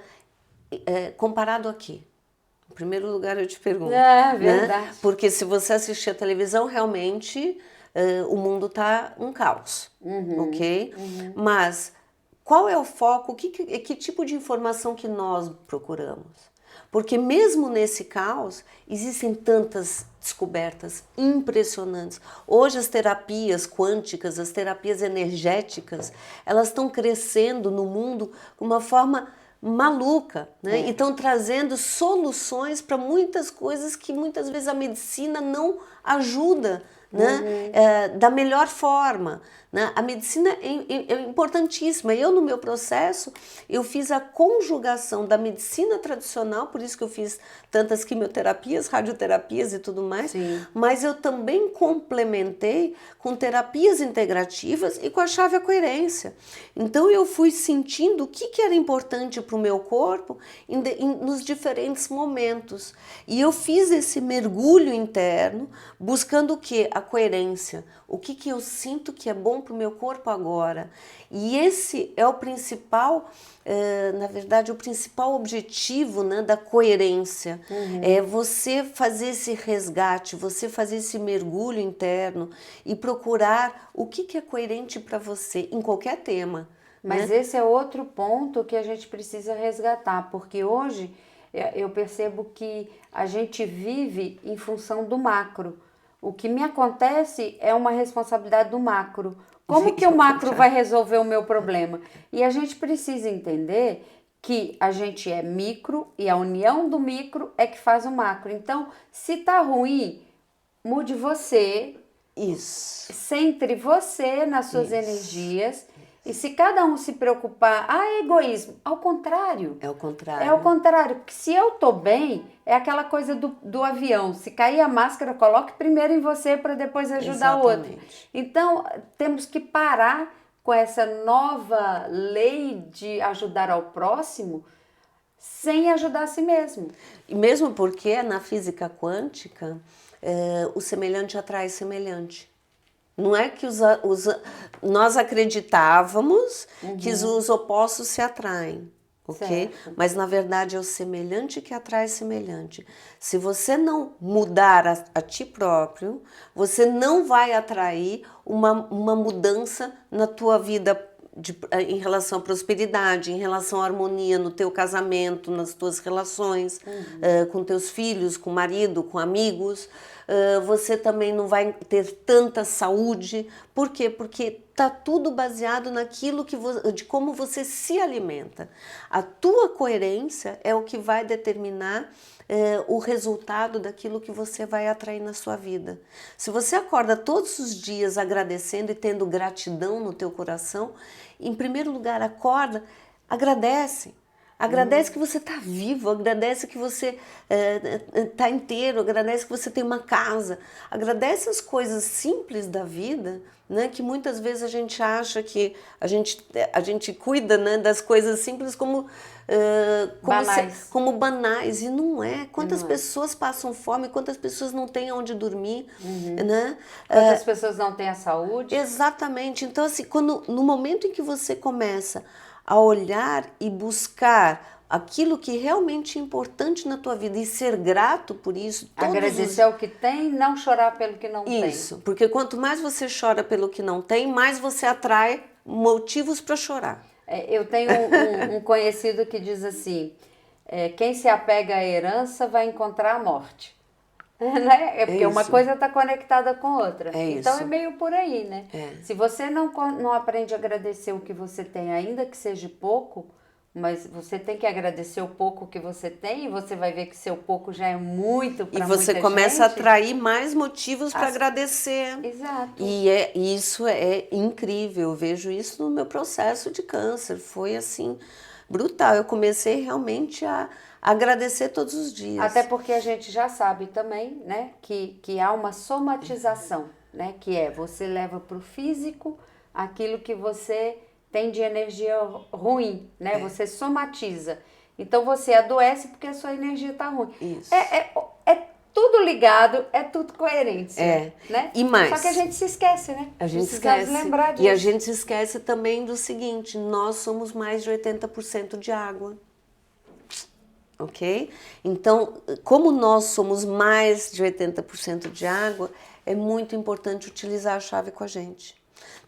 Comparado a quê? Em primeiro lugar, eu te pergunto. É verdade. Né? Porque se você assistir a televisão, realmente o mundo está um caos, ok? Mas qual é o foco? Que tipo de informação que nós procuramos? Porque mesmo nesse caos, existem tantas descobertas impressionantes. Hoje as terapias quânticas, as terapias energéticas, elas estão crescendo no mundo de uma forma maluca, né? E estão trazendo soluções para muitas coisas que muitas vezes a medicina não ajuda, né? Da melhor forma, né? A medicina é importantíssima. Eu, no meu processo, eu fiz a conjugação da medicina tradicional, por isso que eu fiz tantas quimioterapias, radioterapias e tudo mais, mas eu também complementei com terapias integrativas e com a chave à coerência. Então eu fui sentindo o que era importante para o meu corpo nos diferentes momentos. E eu fiz esse mergulho interno, buscando o quê? A coerência. O que eu sinto que é bom para o meu corpo agora. E esse é o principal, na verdade, o principal objetivo, né, da coerência. É você fazer esse resgate, você fazer esse mergulho interno e procurar o que é coerente para você em qualquer tema. Mas né? Esse é outro ponto que a gente precisa resgatar, porque hoje eu percebo que a gente vive em função do macro. O que me acontece é uma responsabilidade do macro. Como que o macro vai resolver o meu problema? E a gente precisa entender que a gente é micro e a união do micro é que faz o macro. Então, se tá ruim, mude você. Isso. Centre você nas suas energias. E se cada um se preocupar, é egoísmo. Ao contrário. É o contrário. É ao contrário, porque se eu tô bem, é aquela coisa do avião. Se cair a máscara, coloque primeiro em você para depois ajudar o outro. Então, temos que parar com essa nova lei de ajudar ao próximo sem ajudar a si mesmo. E mesmo porque na física quântica, o semelhante atrai semelhante. Não é que nós acreditávamos que os opostos se atraem, ok? Certo. Mas na verdade é o semelhante que atrai semelhante. Se você não mudar a ti próprio, você não vai atrair uma mudança na tua vida em relação à prosperidade, em relação à harmonia no teu casamento, nas tuas relações, com teus filhos, com o marido, com amigos. Você também não vai ter tanta saúde. Por quê? Porque está tudo baseado naquilo de como você se alimenta. A tua coerência é o que vai determinar o resultado daquilo que você vai atrair na sua vida. Se você acorda todos os dias agradecendo e tendo gratidão no teu coração, em primeiro lugar, acorda, agradece. Agradece que você está vivo, agradece que você está inteiro, agradece que você tem uma casa. Agradece as coisas simples da vida, né, que muitas vezes a gente acha que a gente cuida, né, das coisas simples como banais. E não é. Quantas pessoas passam fome, quantas pessoas não têm onde dormir. Né? Quantas pessoas não têm a saúde. Exatamente. Então, assim, no momento em que você começa a olhar e buscar aquilo que realmente é importante na tua vida e ser grato por isso. Agradecer o que tem, não chorar pelo que não tem. Isso, porque quanto mais você chora pelo que não tem, mais você atrai motivos para chorar. Eu tenho um conhecido que diz assim, quem se apega à herança vai encontrar a morte. Né? Porque uma coisa está conectada com outra. Então é meio por aí, né? Se você não aprende a agradecer o que você tem, ainda que seja pouco, mas você tem que agradecer o pouco que você tem, e você vai ver que seu pouco já é muito para muita gente. E você começa a atrair mais motivos para agradecer. Exato. E isso é incrível. Eu vejo isso no meu processo de câncer. Foi assim, brutal. Eu comecei realmente a agradecer todos os dias. Até porque a gente já sabe também, né, que há uma somatização, né, que você leva para o físico aquilo que você tem de energia ruim, né, você somatiza. Então você adoece porque a sua energia está ruim. Isso. É tudo ligado, é tudo coerência. Né? E mais. Só que a gente se esquece, né? A gente Precisamos esquece. lembrar disso. E a gente se esquece também do seguinte, nós somos mais de 80% de água. Ok? Então, como nós somos mais de 80% de água, é muito importante utilizar a chave com a gente,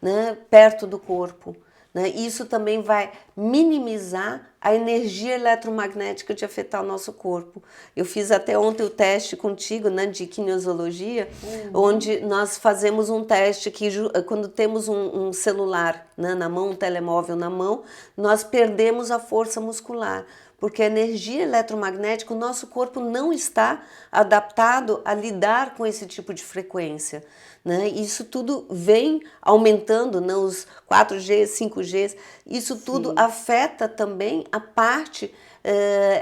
né? Perto do corpo. Né? Isso também vai minimizar a energia eletromagnética de afetar o nosso corpo. Eu fiz até ontem o teste contigo, né, de kinesiologia, onde nós fazemos um teste que quando temos um celular, né, na mão, um telemóvel na mão, nós perdemos a força muscular. Porque a energia eletromagnética, o nosso corpo não está adaptado a lidar com esse tipo de frequência. Né? Isso tudo vem aumentando, né? Os 4G, 5G, isso tudo afeta também a parte,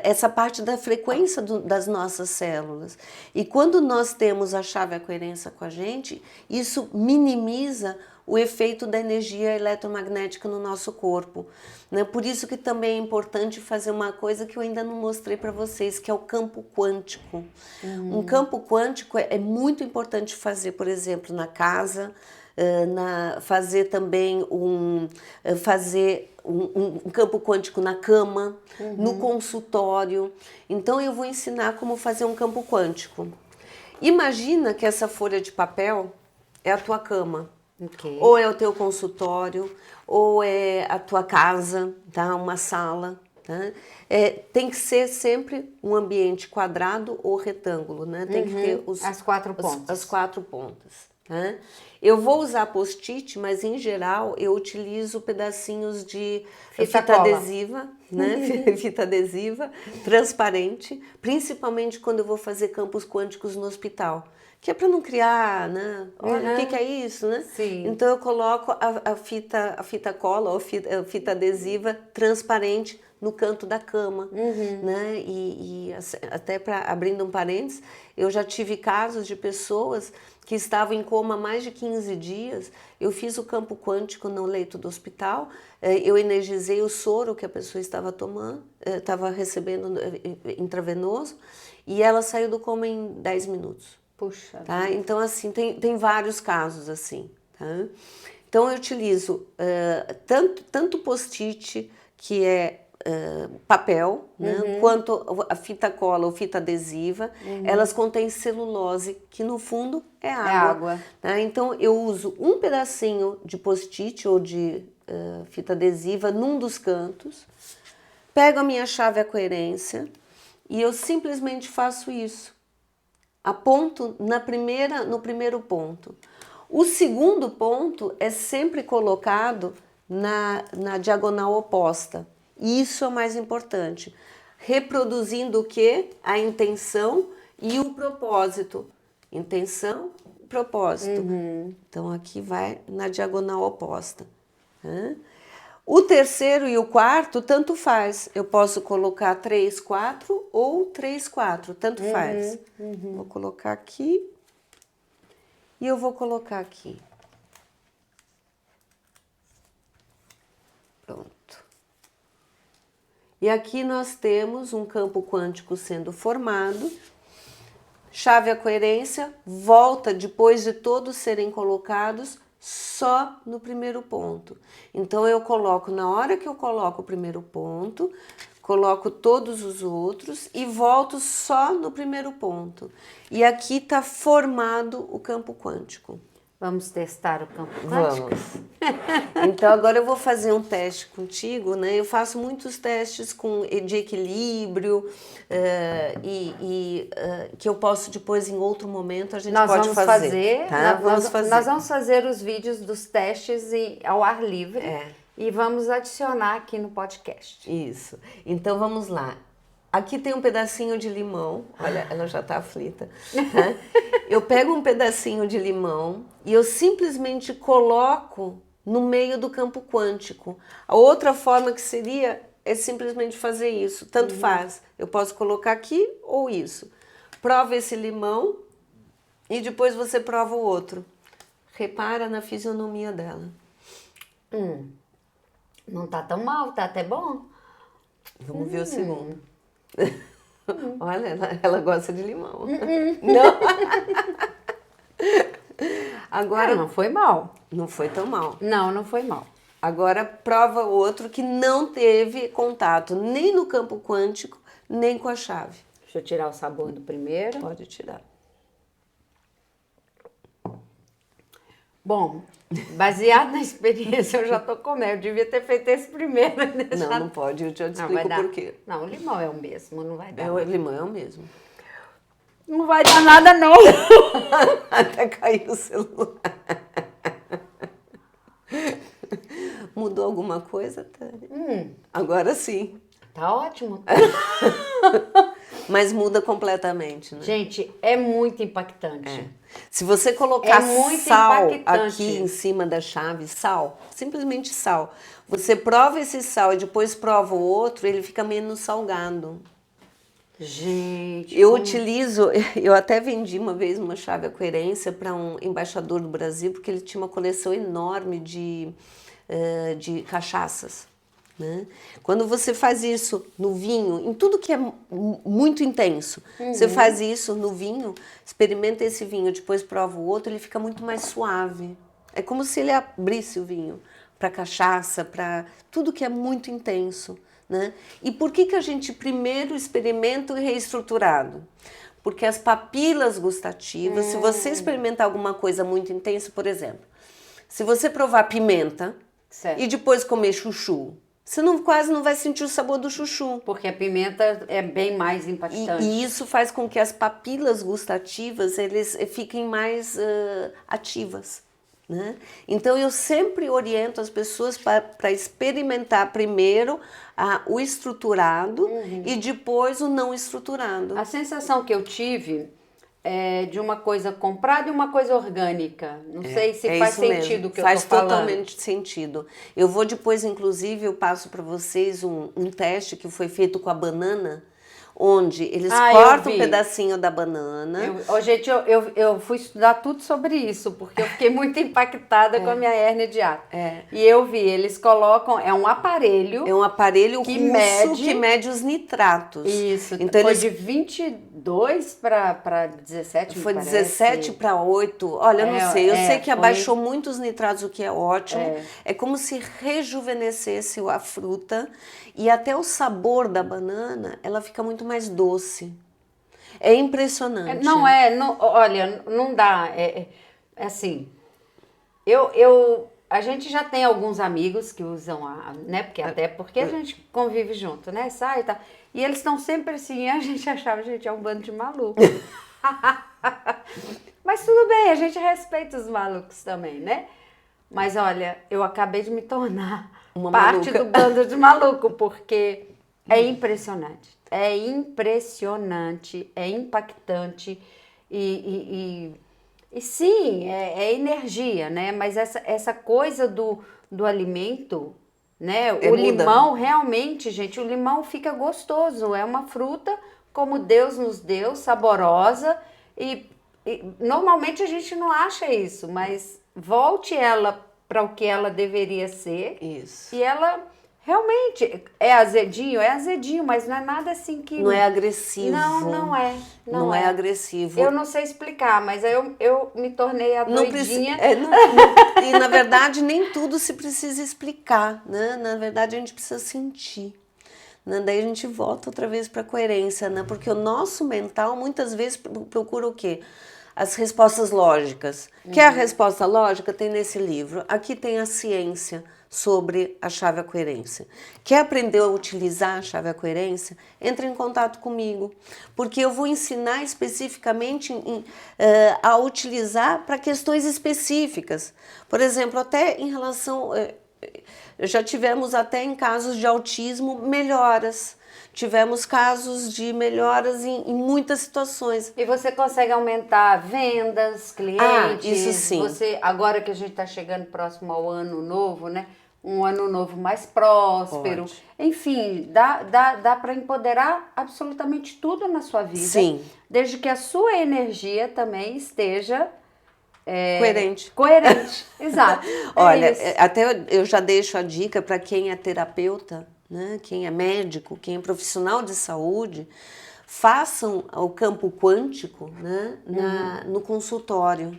essa parte da frequência das nossas células. E quando nós temos a chave à coerência com a gente, isso minimiza o efeito da energia eletromagnética no nosso corpo. Né? Por isso que também é importante fazer uma coisa que eu ainda não mostrei para vocês, que é o campo quântico. Um campo quântico é muito importante fazer, por exemplo, na casa, fazer também um campo quântico na cama, no consultório. Então eu vou ensinar como fazer um campo quântico. Imagina que essa folha de papel é a tua cama. Okay. Ou é o teu consultório, ou é a tua casa, tá? Uma sala. Tá? Tem que ser sempre um ambiente quadrado ou retângulo, né? Tem que ter as quatro pontas. As quatro pontas. Tá? Eu vou usar post-it, mas em geral eu utilizo pedacinhos de fita adesiva, né? Fita adesiva, transparente, principalmente quando eu vou fazer campos quânticos no hospital. Que é para não criar, né? Olha, o que é isso, né? Sim. Então eu coloco a fita cola ou fita adesiva transparente no canto da cama, né? E até abrindo um parênteses, eu já tive casos de pessoas que estavam em coma há mais de 15 dias. Eu fiz o campo quântico no leito do hospital, eu energizei o soro que a pessoa estava tomando, estava recebendo intravenoso, e ela saiu do coma em 10 minutos. Puxa. Tá? Então, assim, tem vários casos assim. Tá? Então, eu utilizo tanto post-it, que é papel, né? Quanto a fita cola ou fita adesiva. Elas contêm celulose, que no fundo é água. Tá? Então, eu uso um pedacinho de post-it ou de fita adesiva num dos cantos, pego a minha chave à coerência e eu simplesmente faço isso. Aponto no primeiro ponto. O segundo ponto é sempre colocado na diagonal oposta. E isso é o mais importante. Reproduzindo o quê? A intenção e o propósito. Intenção, propósito. Então aqui vai na diagonal oposta. O terceiro e o quarto, tanto faz. Eu posso colocar 3, 4 ou 3, 4, tanto faz. Vou colocar aqui e eu vou colocar aqui. Pronto. E aqui nós temos um campo quântico sendo formado. Chave à coerência, volta depois de todos serem colocados só no primeiro ponto. Então eu coloco, na hora que eu coloco o primeiro ponto, coloco todos os outros e volto só no primeiro ponto. E aqui está formado o campo quântico. Vamos testar o campo quântico? Vamos. Então agora eu vou fazer um teste contigo, né? Eu faço muitos testes de equilíbrio que eu posso depois em outro momento a gente pode fazer. Nós vamos fazer os vídeos dos testes ao ar livre e vamos adicionar aqui no podcast. Isso. Então vamos lá. Aqui tem um pedacinho de limão. Olha, ela já está aflita. Tá? Eu pego um pedacinho de limão e eu simplesmente coloco no meio do campo quântico. A outra forma que seria é simplesmente fazer isso. Tanto faz. Eu posso colocar aqui ou isso. Prova esse limão e depois você prova o outro. Repara na fisionomia dela. Não tá tão mal, tá até bom. Vamos ver o segundo. Olha, ela gosta de limão. Não. Agora não foi mal. Não foi tão mal. Não foi mal. Agora prova outro que não teve contato nem no campo quântico, nem com a chave. Deixa eu tirar o sabor do primeiro. Pode tirar. Bom, baseado na experiência, eu já tô comendo. Eu devia ter feito esse primeiro. Não pode. Eu te explico por quê. Não, o limão é o mesmo, não vai dar. O limão é o mesmo. Não vai dar nada, não. Até caiu o celular. Mudou alguma coisa, Tânia? Agora sim. Tá ótimo. Mas muda completamente, né? Gente, é muito impactante. Se você colocar sal aqui em cima da chave, simplesmente sal. Você prova esse sal e depois prova o outro, ele fica menos salgado. Gente, eu até vendi uma vez uma chave à coerência para um embaixador do Brasil, porque ele tinha uma coleção enorme de cachaças. Né? Quando você faz isso no vinho, em tudo que é muito intenso, você faz isso no vinho, experimenta esse vinho, depois prova o outro, ele fica muito mais suave. É como se ele abrisse o vinho para cachaça, para tudo que é muito intenso. Né? E por que a gente primeiro experimenta o reestruturado? Porque as papilas gustativas, se você experimentar alguma coisa muito intensa, por exemplo, se você provar pimenta e depois comer chuchu, você quase não vai sentir o sabor do chuchu. Porque a pimenta é bem mais impactante. E isso faz com que as papilas gustativas eles fiquem mais ativas. Né? Então eu sempre oriento as pessoas para experimentar primeiro o estruturado e depois o não estruturado. A sensação que eu tive é de uma coisa comprada e uma coisa orgânica. Não sei se faz sentido o que eu tô falando. Faz totalmente sentido. Eu vou depois, inclusive, eu passo para vocês um teste que foi feito com a banana, onde eles cortam um pedacinho da banana. Gente, eu fui estudar tudo sobre isso, porque eu fiquei muito impactada com a minha hérnia de hiato. E eu vi, eles colocam, um aparelho... É um aparelho que mede os nitratos. Isso, então foi de 22 para 17, Foi 17 para 8, olha, eu não sei. Eu sei que abaixou muito os nitratos, o que é ótimo. É como se rejuvenescesse a fruta e até o sabor da banana, ela fica muito mais doce. É impressionante. Olha, não dá. Assim, a gente já tem alguns amigos que usam né? Porque a gente convive junto, né? Sai e tal. E eles estão sempre assim, a gente achava, gente, é um bando de maluco. Mas tudo bem, a gente respeita os malucos também, né? Mas olha, eu acabei de me tornar uma parte maluca. do bando de maluco, porque é impressionante. É impressionante, é impactante e sim, é energia, né? Mas essa coisa do alimento, né? O limão, realmente, gente, o limão fica gostoso. É uma fruta como Deus nos deu, saborosa e normalmente a gente não acha isso, mas volte ela para o que ela deveria ser. Isso. E ela... Realmente, é azedinho, mas não é nada assim que... Não é agressivo. Não é. Não é agressivo. Eu não sei explicar, mas eu me tornei a doidinha. E, na verdade, nem tudo se precisa explicar, né? Na verdade, a gente precisa sentir. né? Daí a gente volta outra vez para a coerência, né? Porque o nosso mental muitas vezes procura o quê? As respostas lógicas. Quer a resposta lógica? Tem nesse livro. Aqui tem a ciência sobre a chave à coerência. Quer aprender a utilizar a chave à coerência? Entre em contato comigo, porque eu vou ensinar especificamente a utilizar para questões específicas. Por exemplo, até em relação... já tivemos até em casos de autismo melhoras. Tivemos casos de melhoras em muitas situações. E você consegue aumentar vendas, clientes? Isso sim. Você, agora que a gente está chegando próximo ao ano novo, né? Um ano novo mais próspero. Pode. Enfim, dá para empoderar absolutamente tudo na sua vida. Sim. Desde que a sua energia também esteja... coerente. Coerente, exato. Olha, até eu já deixo a dica para quem é terapeuta, né? Quem é médico, quem é profissional de saúde, façam o campo quântico, né? No consultório.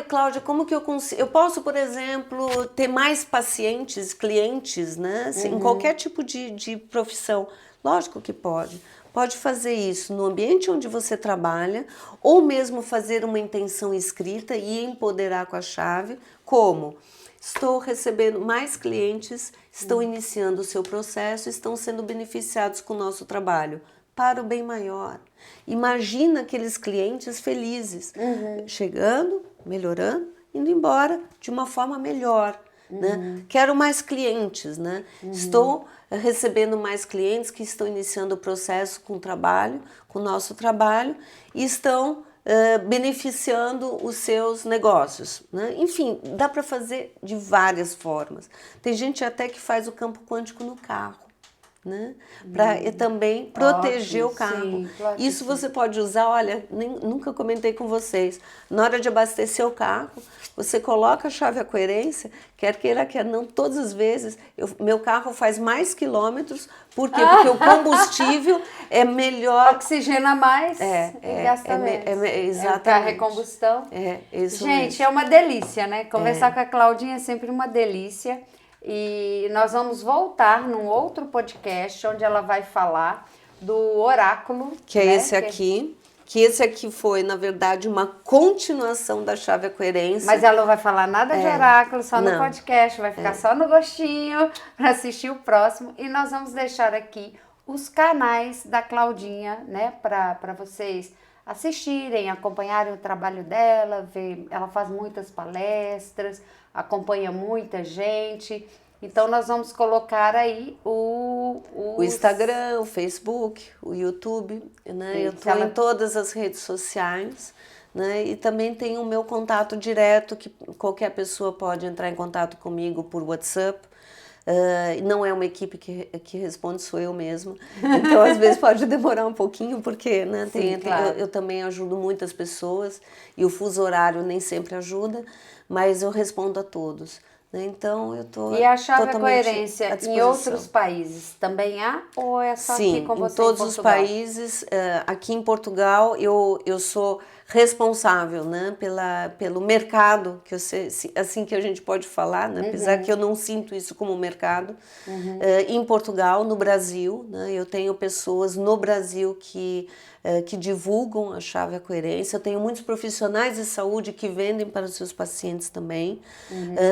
Cláudia, como que eu consigo? Eu posso, por exemplo, ter mais pacientes, clientes, né? Em qualquer tipo de profissão. Lógico que pode. Pode fazer isso no ambiente onde você trabalha, ou mesmo fazer uma intenção escrita e empoderar com a chave. Como? Estou recebendo mais clientes, estão iniciando o seu processo, estão sendo beneficiados com o nosso trabalho. Para o bem maior. Imagina aqueles clientes felizes, chegando, melhorando, indo embora de uma forma melhor. Né? Quero mais clientes, né? Estou recebendo mais clientes que estão iniciando o processo com o trabalho, com o nosso trabalho, e estão beneficiando os seus negócios. Né? Enfim, dá para fazer de várias formas. Tem gente até que faz o campo quântico no carro. Né? Para também proteger o carro. Sim, claro que Isso sim. você pode usar, olha, nunca comentei com vocês. Na hora de abastecer o carro, você coloca a chave à coerência, quer queira, quer não, todas as vezes, meu carro faz mais quilômetros, por quê? Porque o combustível é melhor. Oxigena mais e gasta menos. Exatamente. É recombustão. Isso Gente, mesmo. é uma delícia, né? Conversar com a Claudinha é sempre uma delícia. E nós vamos voltar num outro podcast onde ela vai falar do oráculo. Que é né? esse aqui. Que esse aqui foi, na verdade, uma continuação da chave à coerência. Mas ela não vai falar nada de oráculo, só no Não. podcast. Vai ficar só no gostinho para assistir o próximo. E nós vamos deixar aqui os canais da Claudinha, né? Para vocês assistirem, acompanharem o trabalho dela. Ver, ela faz muitas palestras, acompanha muita gente. Então, nós vamos colocar aí o Instagram, o Facebook, o YouTube, né? Eu estou em todas as redes sociais, né? E também tem o meu contato direto, que qualquer pessoa pode entrar em contato comigo por WhatsApp. Não é uma equipe que responde, sou eu mesma. Então, às vezes pode demorar um pouquinho, porque né, claro. eu também ajudo muitas pessoas e o fuso horário nem sempre ajuda, mas eu respondo a todos. Então, eu estou E a chave à totalmente coerência à em disposição. outros países também há? Ou é só Sim, aqui com você em todos em os Portugal? países. Aqui em Portugal, eu sou responsável, né, pelo mercado, que eu sei, assim que a gente pode falar, né, apesar que eu não sinto isso como mercado. Em Portugal, no Brasil, né, eu tenho pessoas no Brasil que divulgam a chave à coerência. Eu tenho muitos profissionais de saúde que vendem para os seus pacientes também.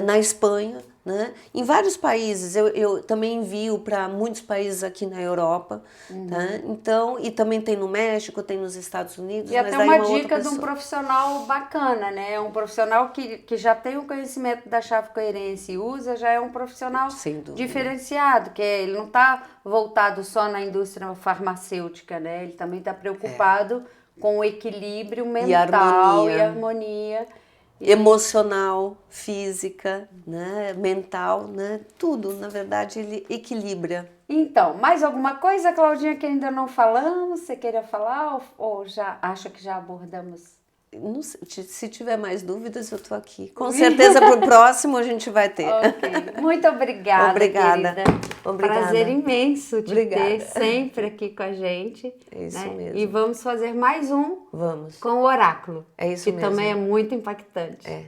Na Espanha, né? Em vários países, eu também envio para muitos países aqui na Europa. Tá? Então, e também tem no México, tem nos Estados Unidos. E até uma dica de um profissional bacana, né? Um profissional que já tem o conhecimento da chave coerência e usa, já é um profissional diferenciado, que ele não está voltado só na indústria farmacêutica, né? Ele também está preocupado com o equilíbrio mental e harmonia. Emocional, física, né? Mental, né? Tudo, na verdade, ele equilibra. Então, mais alguma coisa, Claudinha, que ainda não falamos? Você queria falar ou já acha que já abordamos? Não sei, se tiver mais dúvidas, eu estou aqui. Com certeza, para o próximo a gente vai ter. Ok. Muito obrigada, Obrigada. querida. Obrigada. Prazer imenso te Obrigada. ter sempre aqui com a gente. É isso né? mesmo. E vamos fazer mais um com o oráculo. É isso que mesmo. também é muito impactante. É.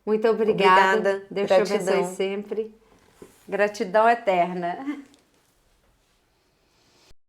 Muito obrigada. Obrigada. Deus Gratidão. te abençoe sempre. Gratidão eterna.